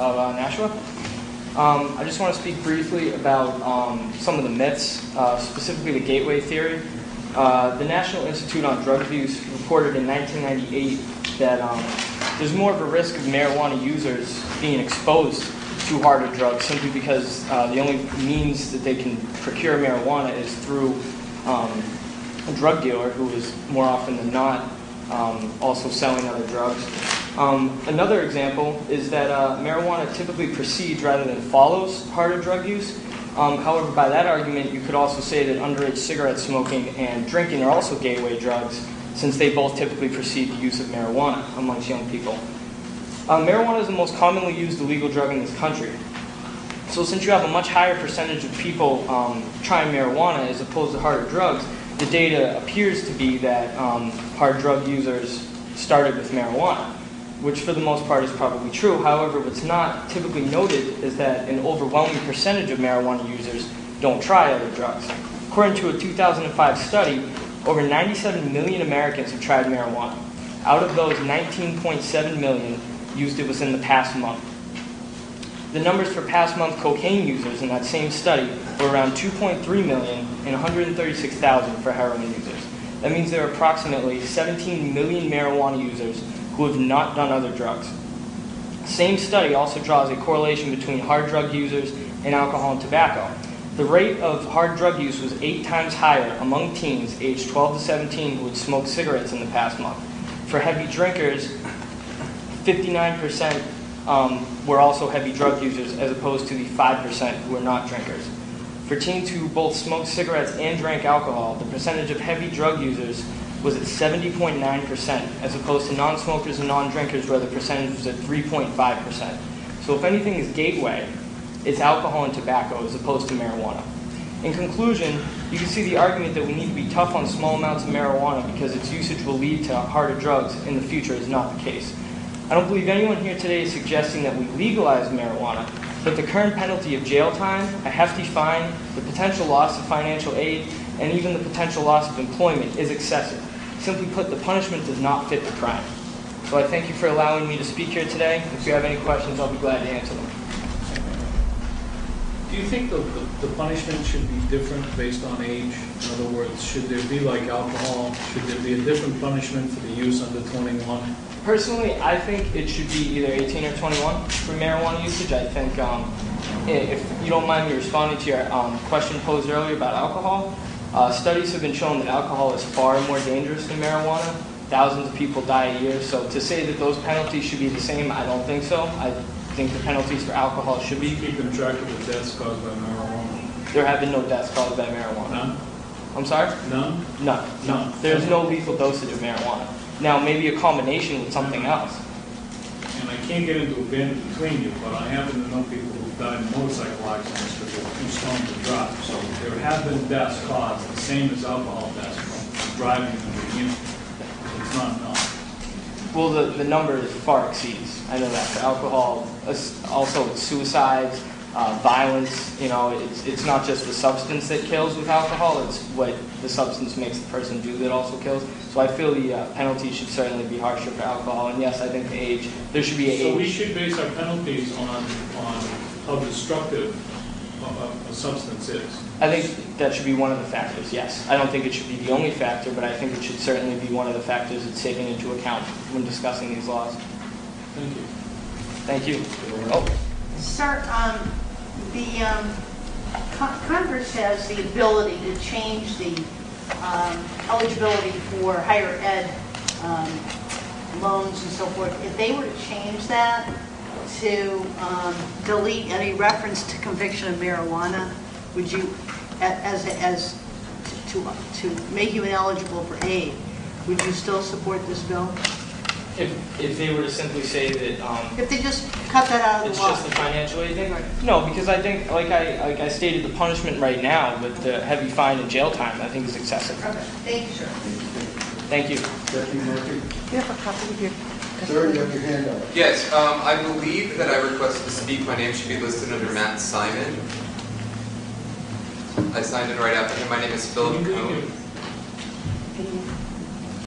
of Nashua. I just want to speak briefly about some of the myths, specifically the gateway theory. The National Institute on Drug Abuse reported in 1998 that there's more of a risk of marijuana users being exposed to harder drugs simply because the only means that they can procure marijuana is through a drug dealer who is more often than not also selling other drugs. Another example is that marijuana typically precedes rather than follows harder drug use. However, by that argument, you could also say that underage cigarette smoking and drinking are also gateway drugs, since they both typically precede the use of marijuana amongst young people. Marijuana is the most commonly used illegal drug in this country. So since you have a much higher percentage of people trying marijuana as opposed to harder drugs, the data appears to be that hard drug users started with marijuana, which for the most part is probably true. However, what's not typically noted is that an overwhelming percentage of marijuana users don't try other drugs. According to a 2005 study, over 97 million Americans have tried marijuana. Out of those, 19.7 million used it within the past month. The numbers for past month cocaine users in that same study were around 2.3 million and 136,000 for heroin users. That means there are approximately 17 million marijuana users who have not done other drugs. The same study also draws a correlation between hard drug users and alcohol and tobacco. The rate of hard drug use was 8 times higher among teens aged 12 to 17 who had smoked cigarettes in the past month. For heavy drinkers, 59% were also heavy drug users as opposed to the 5% who were not drinkers. For teens who both smoked cigarettes and drank alcohol, the percentage of heavy drug users was at 70.9% as opposed to non-smokers and non-drinkers where the percentage was at 3.5%. So if anything is gateway, it's alcohol and tobacco as opposed to marijuana. In conclusion, you can see the argument that we need to be tough on small amounts of marijuana because its usage will lead to harder drugs in the future is not the case. I don't believe anyone here today is suggesting that we legalize marijuana, but the current penalty of jail time, a hefty fine, the potential loss of financial aid, and even the potential loss of employment is excessive. Simply put, the punishment does not fit the crime. So I thank you for allowing me to speak here today. If you have any questions, I'll be glad to answer them. Do you think the punishment should be different based on age? In other words, should there be like alcohol? Should there be a different punishment for the use under 21? Personally, I think it should be either 18 or 21 for marijuana usage. I think, if you don't mind me responding to your question posed earlier about alcohol, studies have been shown that alcohol is far more dangerous than marijuana. Thousands of people die a year. So to say that those penalties should be the same, I don't think so. I think the penalties for alcohol should be. Keeping track of the deaths caused by marijuana? There have been no deaths caused by marijuana. None? I'm sorry? None? None. There's no lethal dosage of marijuana. Now, maybe a combination with something else. And I can't get into a band between you, but I happen to know people who've died in motorcycle accidents because they were too stoned to drive. So there have been deaths caused, the same as alcohol deaths from driving in the beginning. It's not enough. Well, the number far exceeds. I know that for alcohol, also it's suicides, violence. You know, it's not just the substance that kills with alcohol, it's what the substance makes the person do that also kills. So I feel the penalty should certainly be harsher for alcohol. And yes, I think the age, there should be an age. So we should base our penalties on how destructive a substance is. I think that should be one of the factors, yes. I don't think it should be the only factor, but I think it should certainly be one of the factors that's taken into account when discussing these laws. Thank you. Thank you. Oh. Sir, Congress has the ability to change the eligibility for higher ed loans and so forth. If they were to change that to delete any reference to conviction of marijuana, would you, to make you ineligible for aid, would you still support this bill? If they were to simply say that if they just cut that out of the law. It's just the financial aid thing? No, because I think, like I stated, the punishment right now with the heavy fine and jail time, I think is excessive. Okay, thank you, sir. Thank you. Deputy Murphy. You have a copy of your... Sir, you have your hand up. Yes, I believe that I requested to speak. My name should be listed under Matt Simon. I signed in right after him. My name is Philip Cohn.